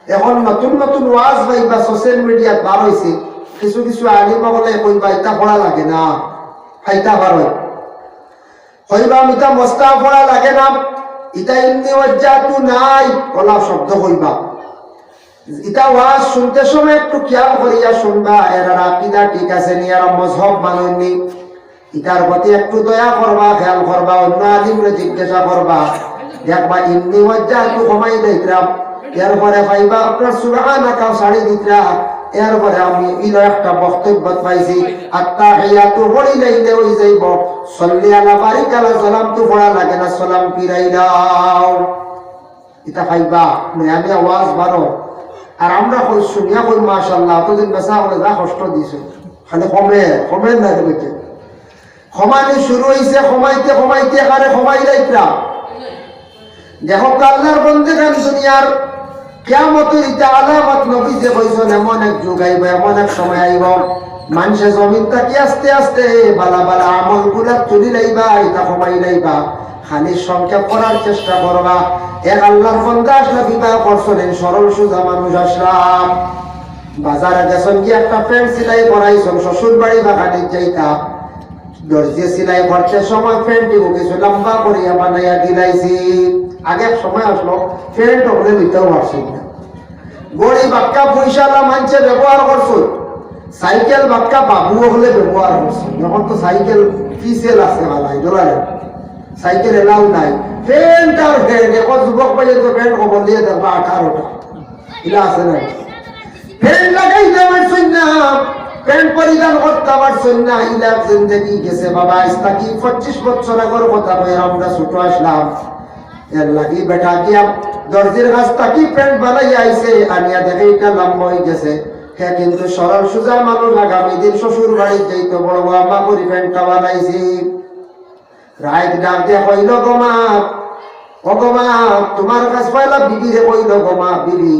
এখন নতুন নতুন ওয়াজ পাইবা সোশ্যাল মিডিয়াত বার হয়েছে, কিছু কিছু আলিম বলে কইবা ইটা পড়া লাগে না, ফাইতা বার হয় কইবা ইটা মস্তা পড়া লাগে না, ইটা ইন্নি ওয়াজ্জাতু নাই ওলা শব্দ কইবা। ইটা ওয়াজ শুনতে সময় একটু খেয়াল করিয়া শুনবা, এর আকীদা ঠিক আছে নি, এর মযহব মানেননি, ইটার প্রতি একটু দয়া করবা, খেয়াল করবা, অন্য আলিমরে জিজ্ঞাসা করবা, দেখবা ইন্নি ওয়াজ্জাতু কমাই দেইরাম, এরপরে পাইবা আপনার সুবহানাকা সাড়ে দিতরা, এরপরে আমি ইলো একটা বক্তব্য পাইছি আত্তাহিয়াতু পড়িলেইলে হই যাইব সাল্লি আলা বারিক আলা, সালাম তো পড়া লাগে না, সালাম ফিরাই দাও, এটা পাইবা। আমি আওয়াজ বারো আর আমরা কই শুনিয়া কই মাশাআল্লাহ, অতদিন বেসা বলে যা কষ্ট দিছে, খালি কমে না দেখে ক্ষমানি শুরু হইছে, ক্ষমাইতে ক্ষমাইতে কারে ক্ষমাই লাইতরা। দেখো আল্লাহর বন্দেগান দুনিয়ার কিয়ামতের ইটা আলামত নবী যে কইছেন, এমন এক যুগ আইব, এমন এক সময় আইব, মানুষের জমিন তাকি আস্তে আস্তে বালা বালা আমল গুলা তুলি লাইবা, এটা কমাই লাইবা, খালি সংক্ষেপ করার চেষ্টা করবা। এক আল্লাহর বন্দা আসলা, বিবাহ করছেন, সরল সোজা মানুষ আসলাম, বাজারে গেছেন কি একটা প্যান্ট সিলাই করাইছেন, শ্বশুর বাড়ি বা খানিক যাইতা, দর্জি সিলাই করতে সময় প্যান্টটি কিছু লম্বা করিয়া বানাইয়া দিলাইছি। আগের সময় আসলো প্যান্ট ওখানে নিতেও পারছি না, গড়ি বাক্কা পয়সালা মানছে ব্যবহার করছো, সাইকেল বাক্কা বাবু হলে ব্যবহার করছো, এখন তো সাইকেল ফিসেল আছে ভালাই ডলারে, সাইকেল এলাও নাই, প্যান্ট আর প্যান্ট, এখন যুবক পাইয়ে তো প্যান্ট খবর দিয়ে দেখবা 18টা ইলা আছে না, প্যান্ট লাগাইতে পারছেন না, প্যান্ট পরিধান করতে পারছেন না, ইলা জিন্দেগি গেছে বাবা। আজটা কি 25 বছর আগের কথা কই, আমরা ছোট আসলাম, এর লাগি বেটা গিয়া দর্জির কাছ থেকে প্যান্ট বানাইয়া আইছে, আনিয়া দেখে এটা লম্বা হয়ে গেছে, হ্যাঁ কিন্তু সরল সোজা মানুষ, আগামী দিন শ্বশুর বাড়ি যাইতো, বড় আম্মা করি প্যান্টটা বানাইছি, রাইত ডাক দিয়ে কইল গোমা, ও গোমা তোমার কাছ পাইলা বিবিরে কইল, গোমা বিবি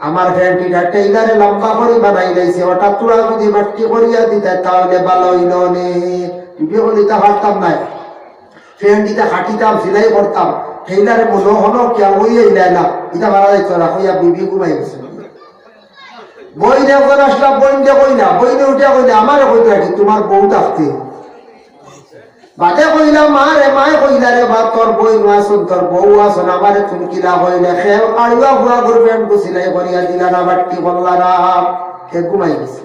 আমার প্যান্টিটা টেইলারে লম্বা করে বানাই লাইছে, ওটা তোরা যদি বাট্টি করিয়া দিতে তাহলে ভালো হইল নে। বিবি বলিতে পারতাম নাই, প্যান্টিটা হাঁটিতাম, সিলাই করতাম, টেইলারে মনে হলো কে ওই এলাই না, এটা ভাড়া যাইতো না, কইয়া বিবি ঘুমাই গেছে। বইনে ওখান আসলাম, বইনে কইলা, বইনে উঠে কইলা আমারে কইতে রাখি তোমার বউ থাকতে, বাদে কইলা মা রে, মায়ে কইলা রে বা তোর বই আসুন, তোর বউ আসুন, আমারে তুমি কিলা হইলে খেয়ে আড়ুয়া ভুয়া করবেন, সিলাই করিয়া দিলা না, বাট্টি বললা না, হে ঘুমাই গেছে।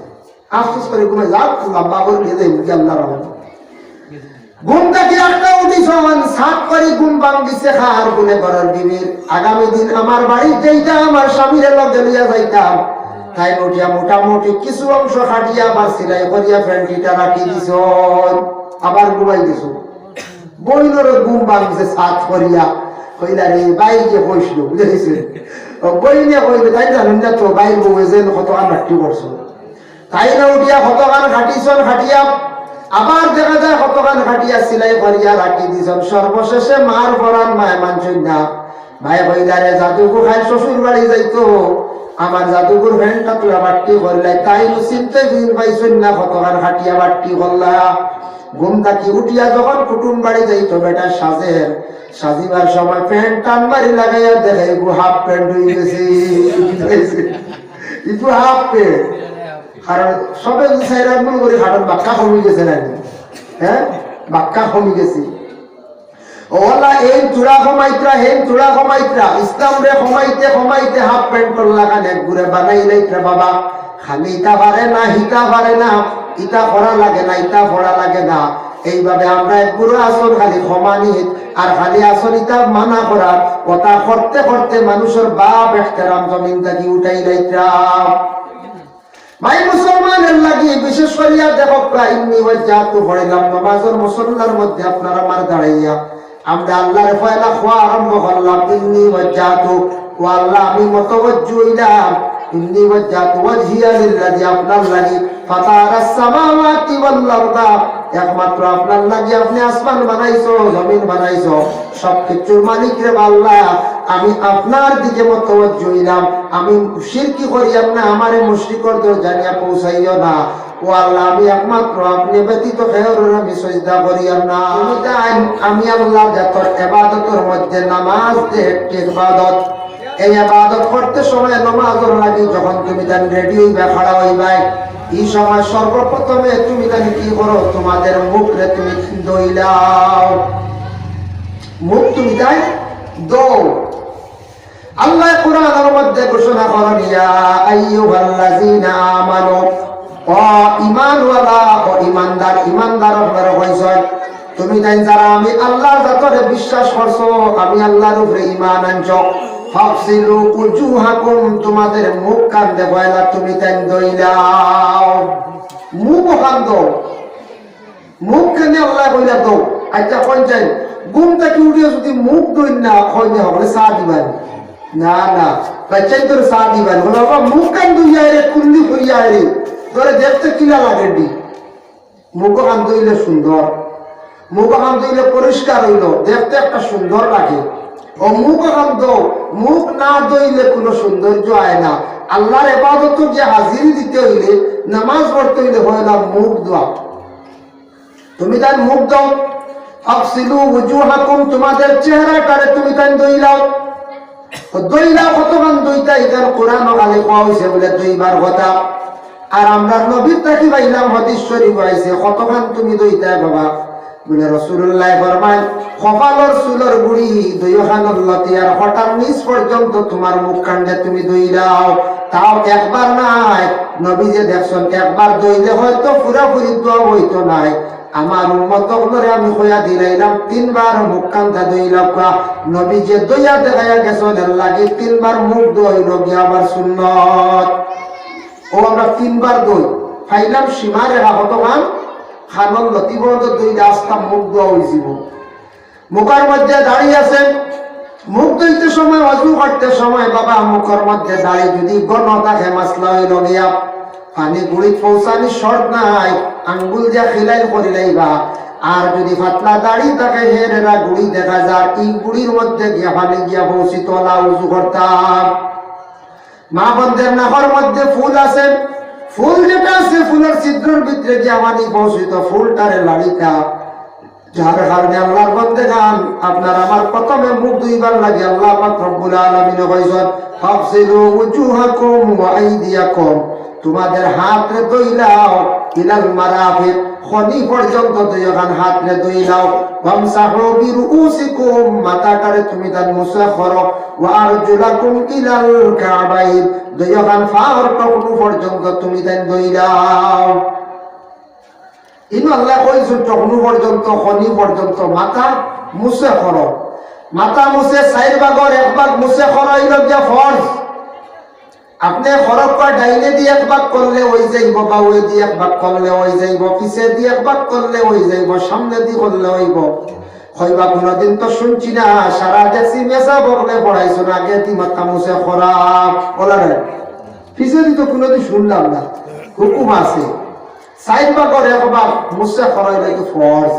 আফসোস করে ঘুমাই যাক, লম্বা করে দিয়ে দেয় মুখে আল্লাহ রহমান। ঘুম থেকে একটা উঠিছন, সাত করে ঘুম ভাঙিছে, খার গুনে ঘরের বিবির, আগামী দিন আমার বাড়ি যাইতাম, আমার স্বামীর লগে লইয়া যাইতাম, তাই উঠিয়া মোটামুটি কিছু অংশ খাটিয়া আবার সিলাই করিয়া ফ্যান্টিটা রাখি দিছ, আবার ঘুমাই দিছ। বইনের ঘুম ভাঙছে সাত করিয়া, কইলা রে বাই যে কইছিল বুঝেছে, বইনে কইবে তাই জানেন না তো, বাইর বউ যে কতখান রাখতে করছো, তাই না উঠিয়া কতখান খাটিছন, খাটিয়া আবার দেখা যায় কতখান খাটিয়া সিলাই করিয়া রাখি দিছন, সর্বশেষে মার পরান মায় মানছেন না, ভাই কইলা রে জাদুঘর খাই শ্বশুর বাড়ি যাইতো, আমার জাদুঘর ভ্যানটা তোরা বাট্টি করলাই, তাই চিনতে দিন পাইছেন না, কতখান খাটিয়া বাট্টি করলা। ঘুম থাকি উঠিয়া যখন কুটুম বাড়ি যাইতো বেটা সাজের, সাজিবার সময় প্যান্ট টান বাড়ি লাগাইয়া দেখে হাফ প্যান্ট হয়ে গেছে, একটু হাফ প্যান্ট, কারণ সবে মনে করি হাটের বাক্কা কমে গেছে নাকি, হ্যাঁ বাক্কা কমে গেছে, ওলা এই চূড়া কমাইত্রা, হেন চূড়া কমাইত্রা, ইসলাম রে কমাইতে কমাইতে হাফ প্যান্ট করলা কানে ঘুরে বানাই লাইত্রা বাবা, খালি ইটা পারে না, হিতা পারে না, ইটা পড়া লাগে না, ইটা পড়া লাগে না, এইভাবে আমরা এক গুরু আসন খালি ক্ষমানিত আর খালি আসন ইটা মানা করা, ওটা করতে করতে মানুষের বাপ এহতেরাম জমিন থাকি উঠাই লাইত্রা। ভাই মুসলমানের লাগি বিশেষ করিয়া দেখো ইন্নী ওয়াজ্জাহতু পড়িলাম, নামাজের মুসল্লার মধ্যে আপনার আমার দাঁড়াইয়া আমরা আল্লাহর পয়লা খোয়া আরম্ভ করলাম, ইন্নী ওয়াজ্জাহতু, ও আল্লাহ আমি মুতাওয়াজ্জিহ হইলাম, ইন্নী ওয়াজ্জাহতু ওয়াজহিয়া লিল্লাযী, আপনার লাগি ফাতারাস সামাওয়াতি ওয়াল আরদা, একমাত্র আপনার লাগি আপনি আসমান বানাইছো, জমিন বানাইছো, সবকিছুর মালিক রে আল্লাহ, আমি আপনার দিকে মুতাওয়াজ্জিহ হইলাম, আমি শিরকি করিয়াম না, আমারে মুশরিকর দর জানিয়া পৌঁছাইও না, ও আল্লাহ আমি একমাত্র আপনি ব্যতীত খেয়রের আমি সিজদা করিয়াম না। আমি আল্লাহ যত ইবাদতের মধ্যে নামাজ একটি ইবাদত, এই ইবাদত করতে সময় নামাজের লাগি যখন তুমি তান রেডি হইবা খাড়া হইবাই এই সময় সর্বপ্রথমে তুমি তানি কি করো তোমাদের মুখে তুমি দইলাও মুখ তুমি তাই দৌ আল্লাহ কোরআনের মধ্যে ঘোষণা করেন ইয়া আইয়ুহাল্লাযীনা আমানু ও ঈমানওয়ালা ও ঈমানদার আপনারা কইছেন তুমি তাই যারা আমি আল্লাহর জাতরে বিশ্বাস করছো আমি আল্লাহর উপরে ঈমান আনছো ফাগসিলু উজুহাকুম তোমাদের মুখ কান দেখাইলা তুমি তাই দইলাও মুখ কান দাও মুখ কানে আল্লাহ কইলা দাও আচ্ছা কোন চাই ঘুম থেকে উঠিয়ে যদি মুখ দই না কইলে হবে চা দিবেন না না বাচ্চাই তোর চা দিবেন বলে বাবা মুখ কান দুইয়া রে কুন্দি করিয়া রে তোরে দেখতে কিলা লাগে দি মুখ কান দইলে সুন্দর মুখ কান দইলে পরিষ্কার হইল দেখতে একটা সুন্দর লাগে ও মুখ কান দাও মুখ না দইলে কোনো সৌন্দর্য আয় না আল্লাহর ইবাদত যে হাজিরি দিতে হইলে নামাজ পড়তে হইলে হয় না মুখ দোয়া তুমি তাই মুখ দাও ফাগসিলু উজুহাকুম তোমাদের চেহারাটারে তুমি তাই দইলাও দইলাও কতক্ষণ দইতা এটার কোরআন আলে কোয়া হইছে বলে দইবার কথা আর আমরা নবীর তাকি পাইলাম হাদিস শরীফ আইছে কতক্ষণ তুমি দইতা বাবা বলে রাসূলুল্লাহ ফরমায় কপালর চুলর গুড়ি দুইখানের লতি আর হঠাৎ নিচ পর্যন্ত তোমার মুখ কাণ্ডে তুমি দইলাও তাও একবার নাই নবী যে দেখছেন একবার দইলে হয়তো পুরাপুরি দোয়া হইতো নাই আমার উম্মত করে আমি কইয়া দিলাইলাম তিনবার মুখ কান্দা দইলাম নবী যে দইয়া দেখাইয়া গেছেন এর লাগে তিনবার মুখ দইল গিয়া আবার সুন্নত ও আমরা তিনবার দই ফাইলাম সীমারে কতক্ষণ খানন লতি বন্ধ দইলে আস্তা মুখ দোয়া হয়েছিল মুখের মধ্যে দাঁড়িয়ে আছে মুখ দইতে সময় অজু করতে সময় বাবা মুখের মধ্যে দাঁড়িয়ে যদি গণ থাকে মাসলা হইল গিয়া পানি গুড়ি পৌঁছানি শর্ট নাই আঙ্গুল দিয়া খিলাই করে লাইবা আর যদি ফাতলা দাড়ি থাকে হেরেরা গুড়ি দেখা যায় এই গুড়ির মধ্যে গিয়া পানি গিয়া পৌঁছিত না উজু করতাম মা বন্ধের নাহর মধ্যে ফুল আছে ফুল যেটা আছে ফুলের ছিদ্রের ভিতরে গিয়া পানি পৌঁছিত ফুলটারে লাড়িতা যার কারণে আল্লাহর বন্দে গান আপনার আমার প্রথমে মুখ দুইবার লাগে আল্লাহ পাক রব্বুল আলামিন কইছেন ফাগসিলু উজুহাকুম ওয়া আইদিয়াকুম তোমাদের হাতরে দইলাও ইলাল মারাফিক খনি পর্যন্ত দুইখান হাতরে দইলাও ওয়ামসাহু বিরুসিকুম মাথাটারে তুমি তার মুসা করো ওয়া আরজুলাকুম ইলাল কাবাইন দুইখান পার টুকু পর্যন্ত তুমি তার দইলাও ইনো আল্লাহ কইছেন টুকু পর্যন্ত খনি পর্যন্ত মাথা মুসা করো মাথা মুছে চার ভাগের এক ভাগ মুছে করো ইলো যা ফরজ আপনি খরচ কর ডাইনে দিয়ে এক ভাগ করলে ওই যাইব বা ওই দিয়ে এক ভাগ করলে ওই যাইব পিছে দিয়ে এক ভাগ করলে ওই যাইব সামনে দিয়ে করলে হইব হইবা কোনদিন তো শুনছি না সারা দেখছি মেসা বকলে পড়াইছো না আগে দি মাথা মুছে খরাব বলা রে পিছে দি তো কোনদিন শুনলাম না হুকুম আছে সাইড ভাগের এক ভাগ মুছে খরাই লাগে ফরজ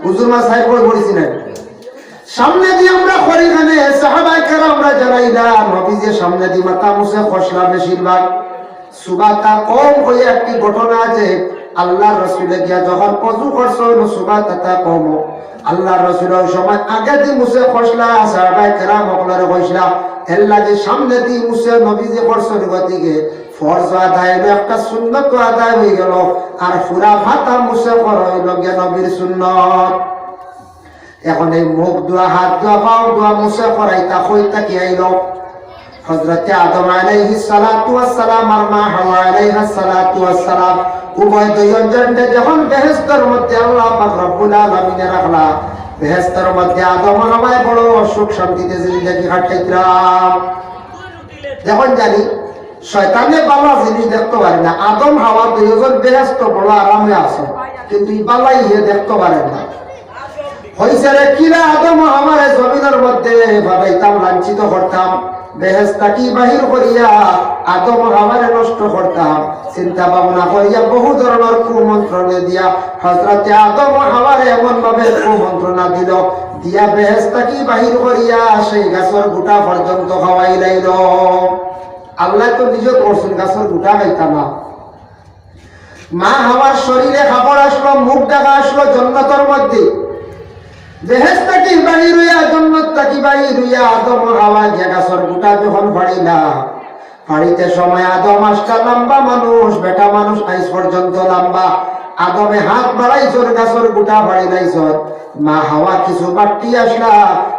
হুজুর মা সাইড ভাগ বলেছি না সামনে দিয়ে আমরা খরিখানে সাহাবায়ে কেরামরা জানাইলা নবীজি সামনে দিয়ে মাথা মুছে খসলা বেশিরভাগ সুবাতা কম হয়ে একটি ঘটনা আছে আল্লাহর রাসূলে গিয়া যখন ওযু করছেন সুবাতা কম আল্লাহর রাসূল ওই সময় আগে দিয়ে মুছে খসলা সাহাবায়ে কেরাম ওগুলারে কইলা এর লাগে সামনে দিয়ে মুছে নবীজি করছেন গতিকে ফরজ আদায় হইল একটা সুন্নত আদায় হয়ে গেল আর পুরা মাথা মুছে করা হইল গিয়া নবীর সুন্নত এখন এই মুখ দোয়া হাত দোয়া পাও দোয়া মুছে করাইতা কইতা কি আইল হযরত আদম আলাইহিস সালাতু ওয়াস সালাম আর মা হাওয়া আলাইহিস সালাতু ওয়াস সালাম উভয় দুইজনে যখন বেহেশতের মধ্যে আল্লাহ পাক রব্বুল আলামিন রাখলা বেহেশতের মধ্যে আদম হাওয়ায় বড় সুখ শান্তিতে জিন্দেগি কাটাইতরাম যখন জানি শয়তানে বালা জিনিস দেখতে পারে না আদম হাওয়া দুইজন বেহেশত বড় আরামে আছে কিন্তু বালাই হে দেখতে পারে না হইছে রে কিরা আদম আমার জমিনের মধ্যে ভাবাইতাম লাঞ্ছিত করতাম বেহেশতা কি বাহির করিয়া আদম আমারে নষ্ট করতাম চিন্তা ভাবনা করিয়া বহু ধরনের কুমন্ত্রণে দিয়া হযরত আদম আমারে এমন ভাবে কুমন্ত্রণা দিল দিয়া বেহেশতা কি বাহির করিয়া সেই গাছের গুটা পর্যন্ত খাওয়াই লাইল আল্লাহ তো নিজে করছেন গাছের গুটা খাইতাম না মা হাওয়ার শরীরে খাবার আসলো মুখ ডাকা আসলো জান্নাতের মধ্যে বেহেশত থাকি বাহির হইয়া জান্নাত থাকি বাহির হইয়া আদম ও হাওয়া যে গাছর গোটা যখন ফাড়িলা, ফাড়িতে সময় আদম আসটা লম্বা মানুষ, বেটা মানুষ আইস পর্যন্ত লম্বা। আদমে হাত বাড়াইছর গাছর গোটা ফাড়িলাইছর, মা হাওয়া কিছু বাড়তি আসলা,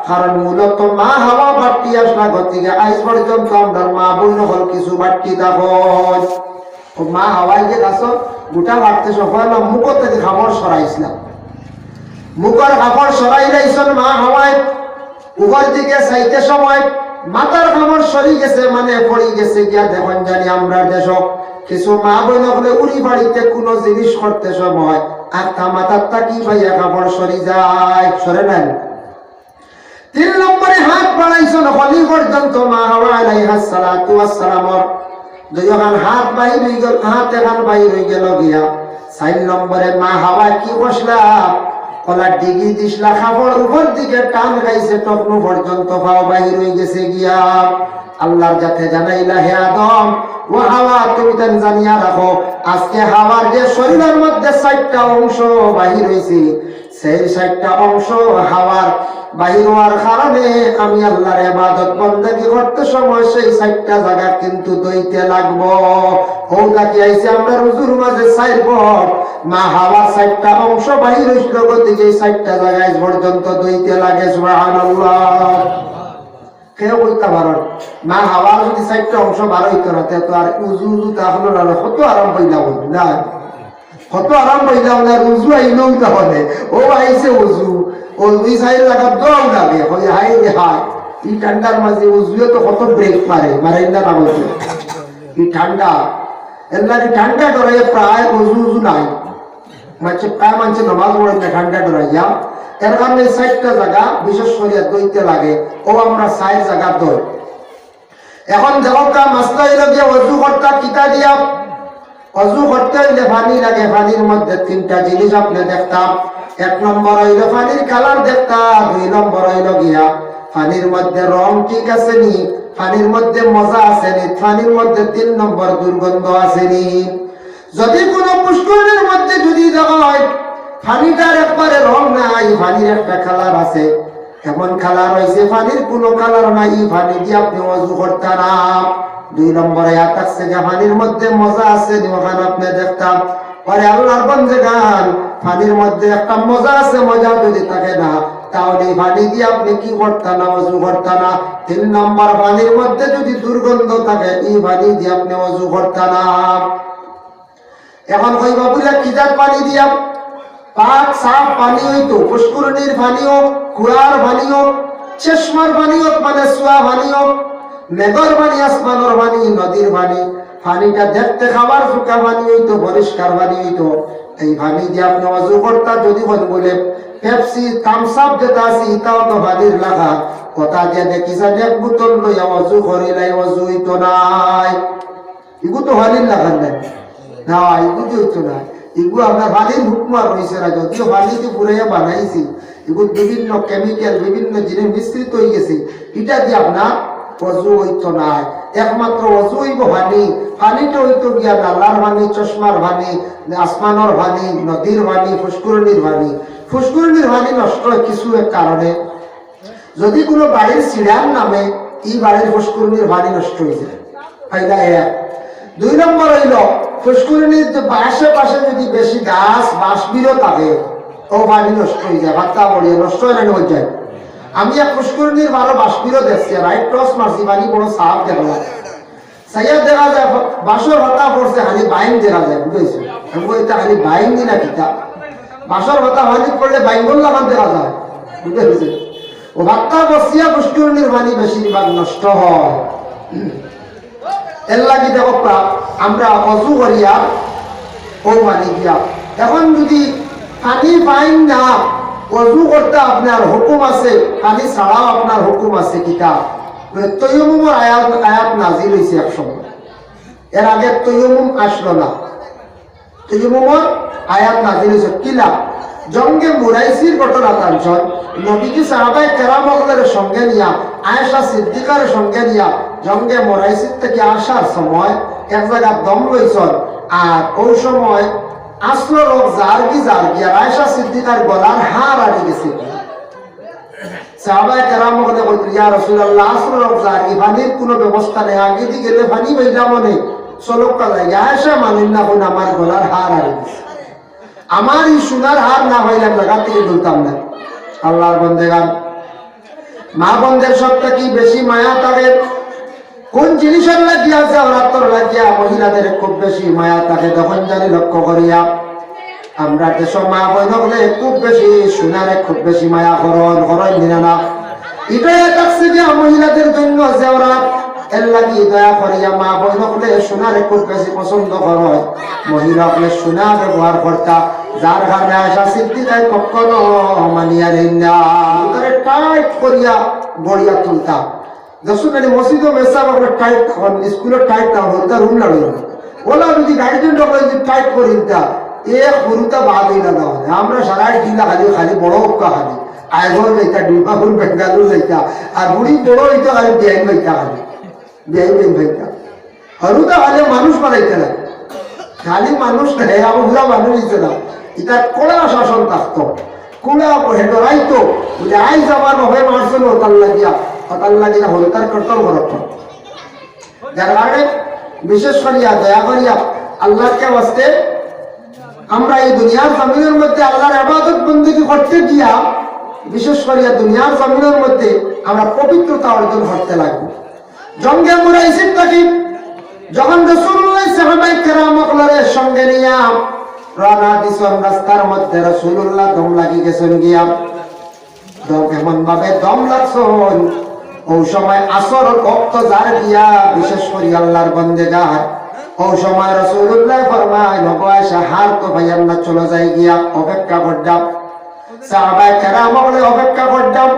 কারণ মূলত মা হাওয়া বাড়তি আসলা গতিকে আইস পর্যন্ত আমরা মা বইন হল কিছু বাড়তি তখন মা হাওয়াই যে গাছর গোটা বাড়তে সফল মুখ থেকে খাবার সরাইছিলাম, মুখর কাপড় সরাই লাইছন মা হাওয়ায়। উপর দিকে চাইতে সময় মাথার কাপড় সরি গেছে, মানে পড়ি গেছে গিয়া দেখুন জানি আমরা দেশ কিছু মা বই নকলে উড়ি বাড়িতে কোনো জিনিস করতে সময় আত্মা মাথার তাকি ভাইয়া কাপড় সরি যায়, সরে নেন। 3 নম্বরে হাত বাড়াইছন হলি পর্যন্ত মা হাওয়া আলাইহিস সালাতু ওয়াস সালামর দুইখান হাত বাইর হয়ে গেল, হাত এখান বাইর হয়ে গেল গিয়া। 4 নম্বরে মা হাওয়া কি বসলা কলার ডিগি দিসলা খাবার উপর দিকে টান গাইছে টকনু পর্যন্ত পাও বাহির হয়ে গেছে গিয়া। আল্লাহর যাতে জানাইলা হে আদম ও হাওয়া তুমি তান জানিয়া রাখো আজকে হাওয়ার যে শরীরের মধ্যে 4টা অংশ বাহির হয়েছে, সেই 4টা অংশ হাওয়ার বাহির হওয়ার কারণে আমি আল্লাহর ইবাদত বন্দেগী করতে সময় সেই 4টা জায়গা কিন্তু দইতে লাগবো। ওটা কি আইছে আমরা রুজুর মাঝে 4 পর মা হাওয়ার 4টা অংশ বাহির হইছিল গতিকে 4টা জায়গায় পর্যন্ত দইতে লাগে। সুবহানাল্লাহ। কেউ কইতে পারেন মা হাওয়ার যদি 4টা অংশ বার হইতো না তো আর উজু উজু তাহলে না কত আরাম পাইলাম না, কত আরাম পাইলাম না। উজু আইলেও তাহলে ও আইছে উজু ও 2-4 জায়গা দম লাগে হয় হাই রে হাই। এই ঠান্ডার মাঝে উজুয়ে তো কত ব্রেক মারে না না বলছে এই ঠান্ডা এল্লা ঠান্ডা ধরে প্রায় উজু উজু নাই মানে প্রায় মানুষ নামাজ পড়ে না ঠান্ডা ধরে যা। এর কারণে 4টা জায়গা বিশেষ করে দইতে লাগে ও আমরা 4 জায়গা দই। এখন যখন মাস্তা হইল গিয়ে অজু করতা কিতা দিয়া অজু করতে হইলে পানি লাগে, পানির মধ্যে 3টা জিনিস আপনি দেখতাম। 1 নম্বর হইল পানির কালার দেখতা, 2 নম্বর হইল গিয়া পানির মধ্যে রং ঠিক আছে নি, পানির মধ্যে মজা আছে নি, পানির মধ্যে 3 নম্বর দুর্গন্ধ আছে নি। যদি কোনো পুষ্করিণীর মধ্যে যদি দেখা হয় পানিটার একবারে রং নাই, পানির একটা কালার আছে, এমন কালার হয়েছে পানির কোনো কালার নাই, পানি দিয়ে আপনি অজু করতে না। 2 নম্বরে আসছে যে পানির মধ্যে মজা আছে ওখানে আপনি দেখতাম পরে আল্লাহর বন্দে গান পানির মধ্যে একটা মজা আছে, মজা যদি থাকে না তাহলে পানি দিয়ে আপনি কি করতেন না অজু করতেন না। 3 নম্বর পানির মধ্যে যদি দুর্গন্ধ থাকে এই পানি দিয়ে আপনি অজু করতেন না। এখন কইবা বুঝলে কিজার পানি দিয়া পাক সাফ পানি হইতো, পুষ্করিণীর পানি হোক, কুয়ার পানি হোক, চশমার পানি হোক মানে সুয়া পানি হোক, মেঘর পানি, আসমানোর পানি, নদীর পানি, পানিটা দেখতে খাবার ফুকা পানি হইতো, পরিষ্কার পানি হইতো। এই পানি দিয়ে আপনি অজু করতা যদি বলে পেপসি থামস আপ যেটা আছে এটাও তো পানির লাগা কথা দিয়ে দেখিছেন 1 বোতল লইয়া অজু করিলাই অজু হইতো নাই, এগু তো পানির লাগান নাই না, এগু তো হইতো না। এগুলো আপনার পানির হুকমার রয়েছে না, যদিও পানিতে পুরাইয়া বানাইছি এগুলো বিভিন্ন কেমিক্যাল বিভিন্ন জিনিস মিশ্রিত হয়ে গেছে, এটা দিয়ে আপনার অজু হইতো না। একমাত্র অজু হইব পানি, পানিটা হইতো গিয়া নালার পানি, চশমার পানি, আসমানোর পানি, নদীর পানি, পুষ্করিণীর পানি। পুষ্করিণীর পানি নষ্ট হয় কিছু এক কারণে, যদি কোনো বাড়ির সিঁড়ার নামে এই বাড়ির পুষ্করিণীর পানি নষ্ট হয়ে যায়, ফায়দা 1। 2 নম্বর হইল পুষ্করিণীর আশেপাশে যদি বেশি গাছ বাঁশ বিরো থাকে ও পানি নষ্ট হয়ে যায়, ভাত্তা পড়িয়ে নষ্ট হয়ে হয়ে যায়। আমি এক পুষ্করিণীর বারো বাঁশ বিরো দেখছি, রাইট টস মারছি, পানি বড় সাফ দেখলাম, সাইয়া দেখা যায় বাঁশের ভাতা পড়ছে খালি বাইন দেখা যায়, বুঝেছি এটা খালি বাইন দিনা কিতা বাঁশের ভাতা পানি পড়লে বাইন বললাম দেখা যায়, বুঝেছি ও ভাত্তা বসিয়া পুষ্করিণীর পানি বেশিরভাগ নষ্ট হয়। এর লাগি দেখো আমরা অজু করিয়া ও পানি দিয়া। এখন যদি পানি পাইন না অজু করতে আপনার হুকুম আছে, পানি ছাড়াও আপনার হুকুম আছে কিতাব তৈয়মুমের আয়াত নাজিল হয়েছে এক সময়, এর আগে তৈয়মুম আসলো না, তৈয়মুমের আয়াত নাজিল হয়েছে কিলা জঙ্গে মুরাইসির ঘটনা টানছন নবীজি সাহাবায়ে কেরামের সঙ্গে নিয়া আয়েশা সিদ্দিকার সঙ্গে নিয়া জঙ্গে মুরাইসির থেকে আসার সময় এক জায়গায় দম লইছন, আর ওই সময় আসলো লোক জারগি আর আয়েশা সিদ্দিকার গলার হার আড়ি গেছে, সাহাবায়ে কেরাম বলে কইতে ইয়া রাসূলুল্লাহ আসর জারি পানির কোনো ব্যবস্থা নেই আগে দি গেলে পানি বাইলা মনে চলক কালা আয়েশা মানেন না কোন আমার গলার হার আর আমার এই সোনার হার না হইলে লাগা থেকে বলতাম না আল্লাহর বান্দাগান মা বোনদের সবটা কি বেশি মায়া থাকে কোন জিনিসের লাগিয়া আছে ওরাতর লাগিয়া মহিলাদের খুব বেশি মায়া থাকে তখন জানি লক্ষ্য করিয়া আমরা যেসব মা বোন হলে খুব বেশি সোনারে খুব বেশি মায়া করন দিনা না এটাই থাকছে যে মহিলাদের জন্য যে ওরা এর লাগি দয়া করিয়া মা বোন হলে সোনারে খুব বেশি পছন্দ করে মহিলা হলে সোনা ব্যবহার করতা যার কারণে আশা সিদ্দিকায় কখনো মানিয়া নেই না টাইট করিয়া গড়িয়া তুলতা যখন মসজিদও মেসাব আমরা টাইট তখন স্কুলের টাইট না হলতা রুম লাগাই ওলা যদি গাড়িজন টাইট করি তা এ হরুতা বাদ হইলা না আমরা সারা ডিলা খালি খালি বড় উক্কা খালি আইগর যাইতা ডিমাপুর বেঙ্গালুর যাইতা আর বুড়ি বড় হইতো খালি বেআইন বাইতা খালি বেআইন বাইতা হরুতা খালি মানুষ বানাইতে না খালি মানুষ নেই আমরা মানুষ হইতে না এটা কড়া শাসন থাকতো কুড়া হেডরাইতো বলে আই যাবার নহে মারছিল তার লাগিয়া হলতার কর্তন করত যার কারণে বিশেষ করিয়া দয়া করিয়া আল্লাহকে বাস্তে আমরা এই দুনিয়ার জমিনের মধ্যে আল্লাহর ইবাদত বন্দেগী করতে গিয়া বিশেষ করিয়া দুনিয়ার জমিনের মধ্যে আমরা পবিত্রতা অর্জন করতে লাগবো জঙ্গে আমরা ইসিম থাকি যখন রাসূলুল্লাহ সাহাবায়ে কেরামের সঙ্গে নিয়া রানা দিছন রাস্তার মধ্যে রাসূলুল্লাহ দম লাগি গেছেন গিয়া দম এমন ভাবে দম লাগছন ওই সময় আসর ভক্ত যার গিয়া বিশেষ করে আল্লাহর বন্দেগার ওই সময় রাসূলুল্লাহ ফরমায় নবী আয়েশা হার তো ভাইয়ার না চলে যায় গিয়া অপেক্ষা করতাম সাহাবায়ে কেরাম বলে অপেক্ষা করতাম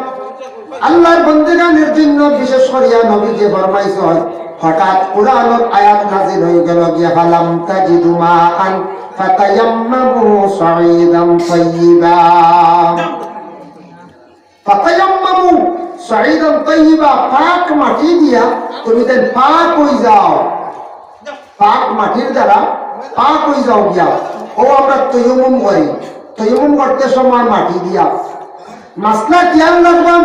আল্লাহর বন্দেগানের জন্য বিশেষ করিয়া নবী যে ফরমাইছেন হঠাৎ কুরআনের আয়াত নাযিল হয়ে গেল গিয়া ফালাম তাজিদু মাআন ফাতায়াম্মামু সাঈদান তাইয়্যিবা ফাতায়াম্মামু সাঈদান তাইয়্যিবা পাক মাটি দিয়া তুমি দেন পাক হয়ে যাও পাক মাটির দ্বারা পাক হয়ে যাও গিয়া ও আমরা তায়াম্মুম করি তায়াম্মুম করতে সময় মাটি দিয়া মাসলা কিয়ান লাগবাম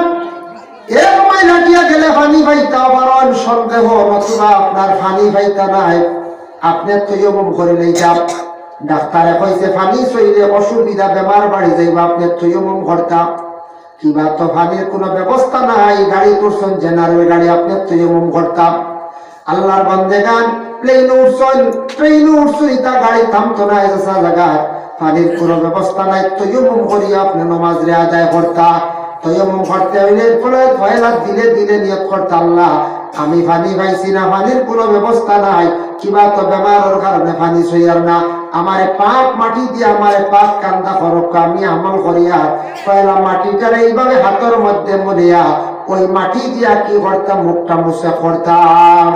এক মাইল হাঁটিয়া গেলে পানি পাইতা পারেন সন্দেহ নতুবা আপনার পানি পাইতা নাই আপনি তায়াম্মুম করে লই যাও ডাক্তারে কইছে পানি চইলে অসুবিধা বেমার বাড়ি যাইবা আপনি তায়াম্মুম করতা কিবা তো পানির কোনো ব্যবস্থা নাই গাড়ি করছেন জেনারেল গাড়ি আপনি তায়াম্মুম করতা আল্লাহর বান্দেগান প্লেন উঠছেন ট্রেন উঠছেন ইতা গাড়ি থামতো না এসা জায়গা পানির কোনো ব্যবস্থা নাই তায়াম্মুম করিয়া আপনি নামাজ রে আদায় করতা তায়াম্মুম করতে হইলে ফলে ফয়লাত দিলে দিলে নিয়ত করতে আল্লাহ আমি পানি পাইছি না পানির কোনো ব্যবস্থা নাই কিবা তো বেমারের কারণে পানি সইয়ার না আমারে পাক মাটি দিয়ে আমারে পাক কান্দা করক আমি আমল করিয়া পয়লা মাটিটারে এইভাবে হাতের মধ্যে মরিয়া ওই মাটি দিয়া কি করতাম মুখটা মুছে করতাম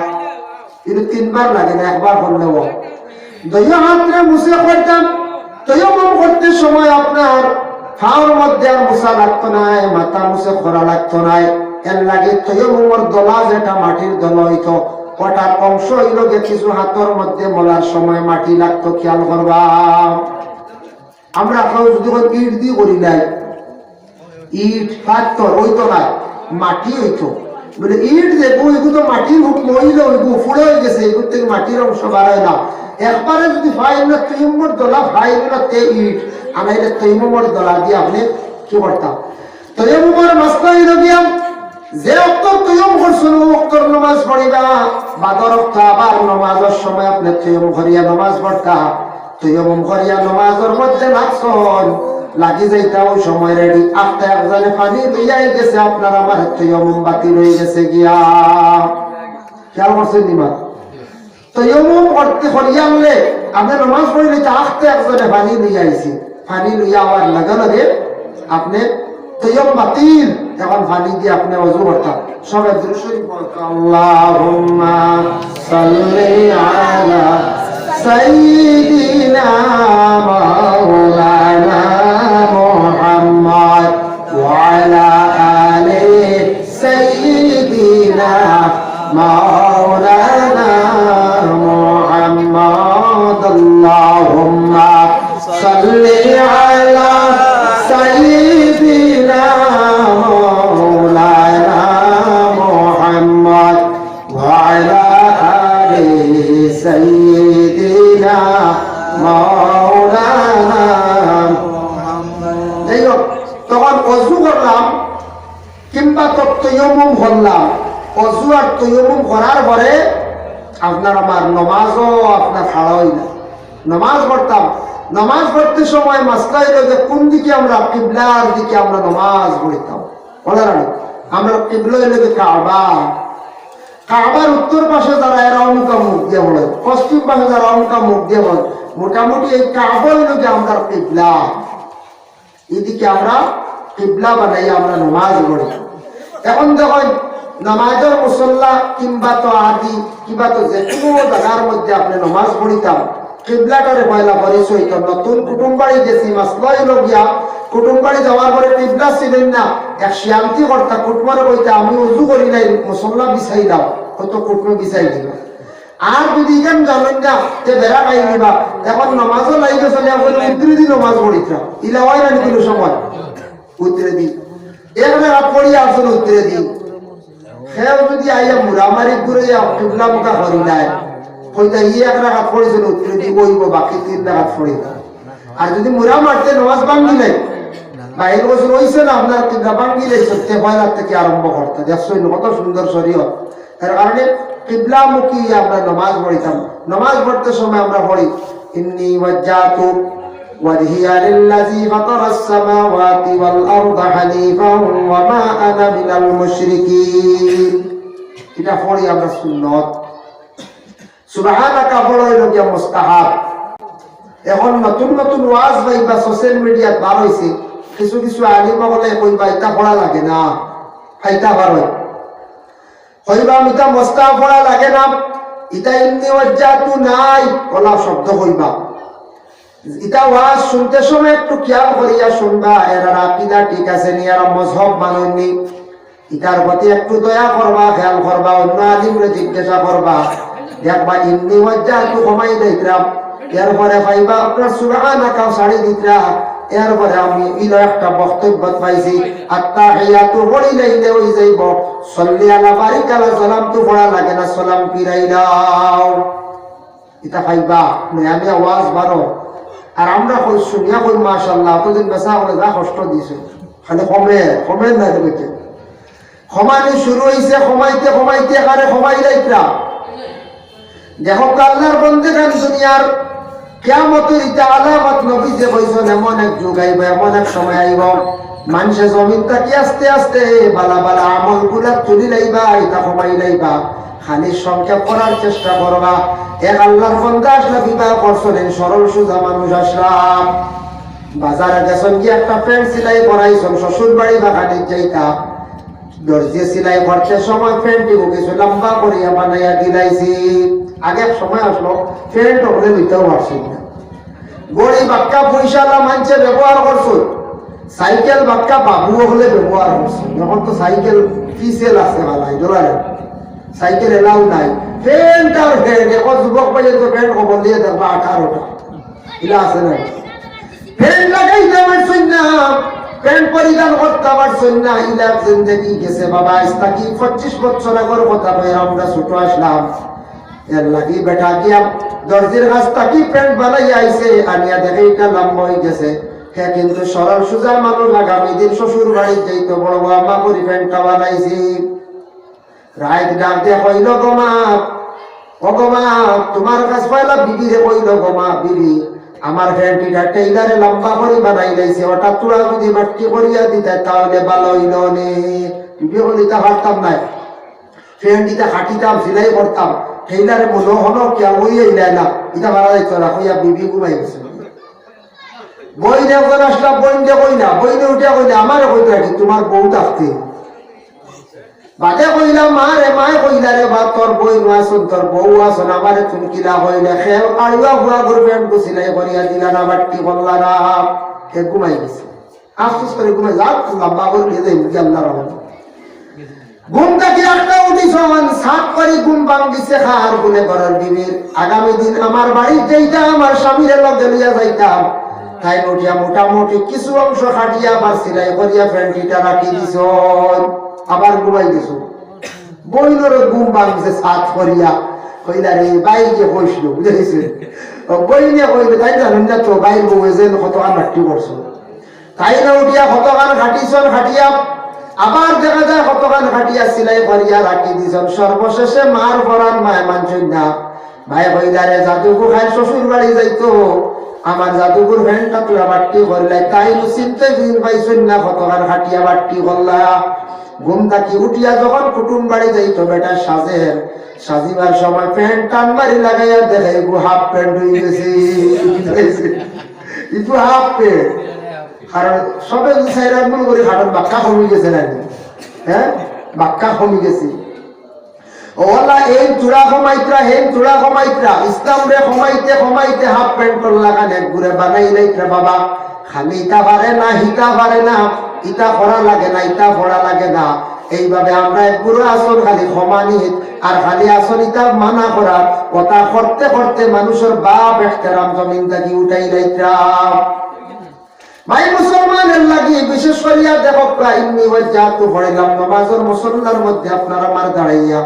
কিন্তু তিনবার লাগে না একবার করলেও দুই হাতে মুছে করতাম তায়াম্মুম করতে সময় আপনার ফাওর মধ্যে আর মুছা লাগতো না মাথা মুছে করা লাগতো না এর লাগে তায়াম্মুমের দলা যেটা মাটির দলা হইতো ওটার অংশ হইল যে কিছু হাতের মধ্যে মলার সময় মাটি লাগতো খেয়াল করবা আমরা যখন ইট দিয়ে করি নাই ইট পাথর হইতো না মাটি হইতো বলে ইট দেখবো এগুলো তো মাটির মহিলা হইব ফুড়ে হয়ে গেছে এগুলো থেকে মাটির অংশ বাড়ায় না একবারে যদি ফাইল না তায়াম্মুমের দলা ফাইল না তে ইট আনাইলে তায়াম্মুমের দলা দিয়ে আপনি কি করতাম তায়াম্মুমের মাসলা হইল গিয়া যে অক্তর তায়াম্মুম করছেন ও অক্তর নামাজ পড়িবা বাদর অক্ত আবার নামাজের সময় আপনি তায়াম্মুম করিয়া নামাজ পড়তা তায়াম্মুম করিয়া নামাজের মধ্যে লাগছন লাগি যাইতা ওই সময় রেডি আটটা একজনে পানি লইয়াই গেছে আপনার আমার তায়াম্মুম বাতিল হয়ে গেছে গিয়া খেয়াল করছেন নিমা তায়াম্মুম করতে করিয়ালে আপনি নামাজ পড়লে আটটা একজনে পানি লইয়া আইছি পানি লইয়া আবার লাগা লাগে আপনি তায়াম্মুম বাতিল যখন পানি দিয়ে আপনি ওযু করতাম সবাই দুরূদ শরীফ পড়তাম আল্লাহুম্মা সাল্লি আলা সাইয়্যিদিনা মাওলানা মুহাম্মদ ওয়া আলা আলি সাইয়্যিদিনা মাওলানা মুহাম্মদ আল্লাহুম্মা সাল্লি আলা সাইয়্যিদিনা সাইয়্যিদিনা মাওলানা এই তখন ওযু করলাম কিংবা তয়ম্মুম করলাম ওযু আর তয়ম্মুম করার পরে আপনার আমার নামাজও আপনার খাড়া হই না নামাজ পড়তাম নামাজ পড়তে সময় মাসলা হইল যে কোন দিকে আমরা কিবলার দিকে আমরা নামাজ পড়তাম বলার আমরা কিবলা হইল যে কাবা কাবার উত্তর পাশে যারা এরা অমুকা মুখ দিয়ে বলে পশ্চিম পাশে যারা অমুকা মুখ দিয়ে বলে মোটামুটি এই কাবা হইল যে আমরা কিবলা এদিকে আমরা কিবলা বানাই আমরা নামাজ পড়ি এখন দেখুন নামাজের মুসল্লা কিংবা তো আদি কিংবা তো যে কোনো জায়গার মধ্যে আপনি নামাজ পড়িতাম কিবলাটারে পয়লা পরিচয় তো নতুন কুটুম বাড়ি গেছি মাসলা হইল গিয়া কুটুম বাড়ি যাওয়ার পরে কিবলা ছিলেন না এক শান্তি কর্তা কুটুমারে কইতে আমি উজু করি নাই মুসল্লা বিছাই দাও হয়তো কুটুমে বিছাই দিল আর যদি এখান জানেন না যে বেড়া খাই নিবা এখন নামাজও লাইগে চলে আপনার উত্তরে দিন নামাজ পড়িতাম ইলা হয় না কোনো সময় উত্তরে দিন এখানে রাত পড়ি আসলে উত্তরে দিন সেও যদি আইয়া মুরামারি ঘুরে কিবলা মুখা করি নাই হয়তো ই এক রাখাত পড়েছিল উত্তরে দিয়ে বইব বাকি 3 রাখাত পড়িত আর যদি মুরা মারতে নামাজ ভাঙ্গি নাই বাইরে বছর হইছে না আপনার কিবলা ভাঙ্গি নাই সত্যি পয়লা থেকে আরম্ভ করতে দেখছেন কত সুন্দর শরীয়ত তার কারণে কিবলামুখী আমরা নামাজ পড়িতাম নামাজ পড়তে সময় আমরা পড়ি ইন্নী ওয়াজ্জাতু ওয়াজহিয়া লিল্লাযী ফাতারাস সামাওয়াতি ওয়াল আরদা হানিফান ওয়া মা আনা মিনাল মুশরিকিন এটা পড়ি আমরা সুন্নাত সুবহানাকা পড়ো হইল কি মুস্তাহাব এখন নতুন নতুন ওয়াজ বা সোশ্যাল মিডিয়াত বার হইছে কিছু কিছু আলিম বলে কইবা এটা পড়া লাগে না ফাইতা বার হয় হইবা মিতা মুস্তাহাব পড়া লাগে না এটা ইন্নী ওয়াজ্জাতু নাই ওলা শব্দ হইবা এটা ওয়াজ শুনতে সময় একটু খেয়াল করিয়া শুনবা এরা আকীদা ঠিক আছে নি এরা মযহব মানেননি এটার প্রতি একটু দয়া করবা খেয়াল করবা অন্য আলিমরে জিজ্ঞাসা করবা দেখবা ইন্নী ওয়াজ্জাতু কমাই দেইতরা এরপরে পাইবা আপনার সুবহানাকা সাড়ে দিতরা এরপরে আমি ইলো একটা বক্তব্য পাইছি আত্তাহিয়াতু পড়িলেইলে হই যাইব সাল্লি আলা বারিক আলা সালাম তো পড়া লাগে না সালাম ফিরাই দাও এটা পাইবা আমি আওয়াজ বারো আর আমরা কই শুনিয়া কই মাশাআল্লাহ এতদিন বেসা হলে যা কষ্ট দিছে খালি কমে না দেখে ক্ষমানি শুরু হইছে ক্ষমাইতে ক্ষমাইতে কারে ক্ষমাই লাইতরা দেখো আল্লাহর বান্দাগান দুনিয়ার কিয়ামতের ইটা আলামত নবী যে কইছেন এমন এক যুগ আইব এমন এক সময় আইব মানুষে জমিন তাকি আস্তে আস্তে বালা বালা আমলগুলা তুলি লাইবা এটা ক্ষমাই লাইবা খালি সংক্ষেপ করার চেষ্টা করবা এক আল্লাহর বান্দা আসলে বিবাহ করছেন সরল সোজা মানুষ আসলাম বাজারে গেছেন কি একটা প্যান্ট সেলাই করাইছেন শ্বশুর বাড়ি বা খানিক যাইতা দর্জি সেলাই করতে সময় প্যান্টটি কিছু লম্বা করিয়া বানাইয়া দিলাইছি আগে এক সময় আসলো প্যান্ট হলে নিতেও পারছি না গড়ি বাক্কা পয়সালা মানছে ব্যবহার করছো সাইকেল বাক্কা বাবু হলে ব্যবহার করছো এখন তো সাইকেল ফিসেল আছে ভালাই ডলারে সাইকেল এলাও নাই প্যান্ট আর প্যান্ট এখন যুবক পর্যন্ত প্যান্ট খবর দিয়ে দেখবা 18টা এলা আছে না প্যান্ট লাগাইতে পারছেন না প্যান্ট পরিধান করতে পারছেন না ইলা জিন্দেগি গেছে বাবা ইস্তাকি 25 বছর আগের কথা কই আমরা ছোট আসলাম এর লাগি বেটা গিয়া দর্জির কাছ থেকে প্যান্ট বানাই আইছে আনিয়া দেখে এটা লম্বা হয়ে গেছে হ্যাঁ কিন্তু সরল সোজা মানুষ আগামী দিন শ্বশুর বাড়ি যাইতো বড় আম্মা করি প্যান্টটা বানাইছি রাইত ডাক দিয়ে কইল গো মা ও গো মা তোমার কাছ পয়লা বিবি রে কইল গো মা বিবি আমার প্যান্টটা টেইলারে লম্বা করে বানাই লাইছে ওটা তোরা যদি বাটকি করিয়া দিতে তাহলে ভালো হইল নে বিবি বলিতে পারতাম না প্যান্টটা হাঁটিতাম সেলাই করতাম টেইলারে মনে হলো কেউ হইয়া না এটা ভাড়া যাইতো না কইয়া বিবি ঘুমাই গেছে বইনে ওখানে আসলাম বইনে কই না বইনে উঠে কই না আমার কইতে রাখি তোমার বউ থাকতে বাদে কইলাম মা রে মায় কইলা রে বা তোর বই আসুন তোর বউ আসুন আমারে তুমি কিলা হইলে খেয়ে আড়ুয়া ঘুরা করবে আমি সিলাই করিয়া দিলা না বাট্টি বললা না সে ঘুমাই গেছে আফসোস করে ঘুমাই যাক লম্বা করে খেয়ে যাই আল্লাহ রহমান ঘুম থেকে একটা উঠিছন সাত করে ঘুম ভাঙ্গিছে খার গুনে ঘরের বিবির আগামী দিন আমার বাড়ি যাইতাম আমার স্বামীর লগে লইয়া যাইতাম তাই উঠিয়া মোটামুটি কিছু অংশ কাটিয়া আবার সিলাই করিয়া প্যান্টিটা রাখি দিছন আবার ঘুমাই দিছ বইনের ঘুম ভাঙছে সাত করিয়া কইলা রে বাই যে কইছিল বুঝাইছে বই নিয়ে কইবে তাই জানেন না তো বাইর বউয়ে যে কতখান ঘাটি করছো তাই না উঠিয়া কতখান ঘাটিছন ঘাটিয়া আবার দেখা যায় কতখান ঘাটিয়া সিলাই করিয়া রাখি দিছন সর্বশেষে মার পরান মায় মানছই না ভাই কইলা রে জাদুঘর খাই শ্বশুর বাড়ি যাইতো আমার জাদুঘর ভ্যানটা তুই বাট্টি করলাই তাই চিনতে দিন পাইছই না কতখান ঘাটিয়া বাট্টি করলা ঘুম থাকি উঠিয়া যখন কুটুম বাড়ি যাইতো বেটা সাজের সাজিবার সময় প্যান্ট টান মারি লাগাইয়া দেখে হাফ প্যান্ট হয়ে গেছে একটু হাফ প্যান্ট কারণ সবে সাইরা মনে করি হাটের বাক্কা কমে গেছে নাকি হ্যাঁ বাক্কা কমে গেছে ওলা এই চূড়া কমাইত্রা হেন চূড়া কমাইত্রা ইসলাম রে কমাইতে কমাইতে হাফ প্যান্ট লাগান এক ঘুরে বানাই লাইত্রা বাবা খালি ইটা পারে না হিতা পারে না ইটা করা লাগে না ইটা পড়া লাগে না এইভাবে আমরা এক গুরু আসন খালি ক্ষমানি আর খালি আসন ইটা মানা করার কথা করতে করতে মানুষের বাপ এখতেরাম জমিন থাকি উঠাই লাইত্রাম ভাই মুসলমানের লাগি বিশেষ করিয়া দেখো ইন্নি ওয়াজ্জাহতু পড়িলাম নামাজের মুসল্লার মধ্যে আপনারা আমার দাঁড়াইয়া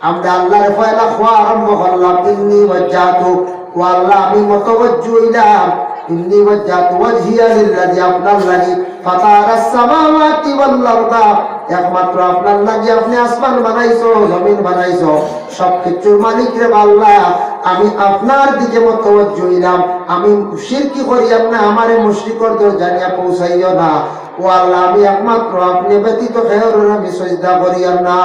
আমরা আল্লাহর পয়লা খোয়া আরম্ভ করলাম ইন্নি ওয়াজ্জাহতু ও আল্লাহ আমি মুতাওয়াজ্জিহ হইলাম ইন্নি ওয়াজ্জাহতু ওয়াজহিয়া লিল্লাযী আপনার লাগি ফাতারাস সামাওয়াতি ওয়াল আরদা একমাত্র আপনার লাগি আপনি আসমান বানাইছো জমিন বানাইছো সবকিছুর মালিক রে আল্লাহ আমি আপনার দিকে মুতাওয়াজ্জিহ হইলাম আমি শিরকি করিয়াম না আমারে মুশরিকর দর জানিয়া পৌঁছাইও না ও আল্লাহ আমি একমাত্র আপনি ব্যতীত খেয়রের আমি সিজদা করিয়াম না